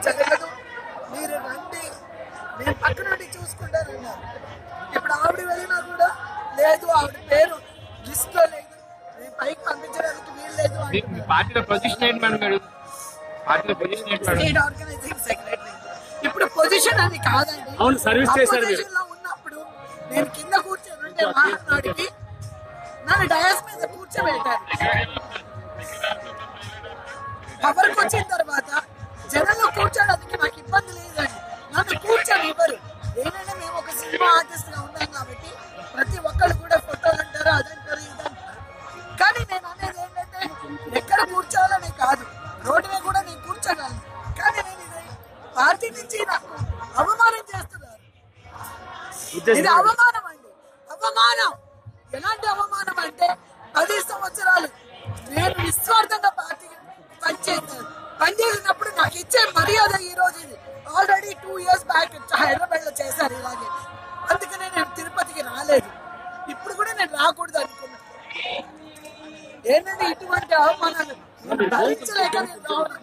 జరగదు, మీరు రండి, మేము పక్క నుండి చూసుకుంటారన్నారు. ఇప్పుడు ఆవిడ వెళ్ళినా కూడా లేదు, ఆవిడ పేరు లిస్ట్ లో లేదు, మేము పైకి పంపించడానికి వీలు లేదు స్టేట్ ఆర్గనైజింగ్ సెక్రటరీ. ఇప్పుడు పొజిషన్ అది కాదండి. పొజిషన్ లో ఉన్నప్పుడు నేను కింద కూర్చొని ఉంటే మహానాడికి నన్ను డయాస్ మీద కూర్చోబెట్టారు. పవర్కి వచ్చిన తర్వాత జనంలో కూర్చోడానికి నాకు ఇబ్బంది లేదండి, నన్ను కూర్చొని ఇవ్వరు. ఏంటంటే మేము ఒక సినిమా ఆర్టిస్ట్ గా ఉన్నాం కాబట్టి ప్రతి ఒక్కరు కూడా ఫోటోలు అంటారు, అదంటారు, ఇదంటారు. కానీ నేను అనేది ఏంటంటే ఎక్కడ కూర్చోవాలని కాదు, రోడ్డు మీద కూడా నేను కూర్చోగలను. కానీ నేను ఇది పార్టీ నుంచి నాకు అవమానం చేస్తున్నారు. ఇది అవమానం అండి, అవమానం. ఎలాంటి అవమానం అంటే 10 సంవత్సరాలు నేను నిస్వార్థంగా పార్టీకి పనిచేసినప్పుడు నాకు ఇచ్చే మర్యాద ఈ రోజు ఇది. ఆల్రెడీ 2 years బ్యాక్ హైదరాబాద్ లో చేశారు ఇలాగే, అందుకనే నేను తిరుపతికి రాలేదు. ఇప్పుడు కూడా నేను రాకూడదు అనుకున్నాను. ఏంటంటే ఇటువంటి అవమానాలు భరించలేక నేను రావడం.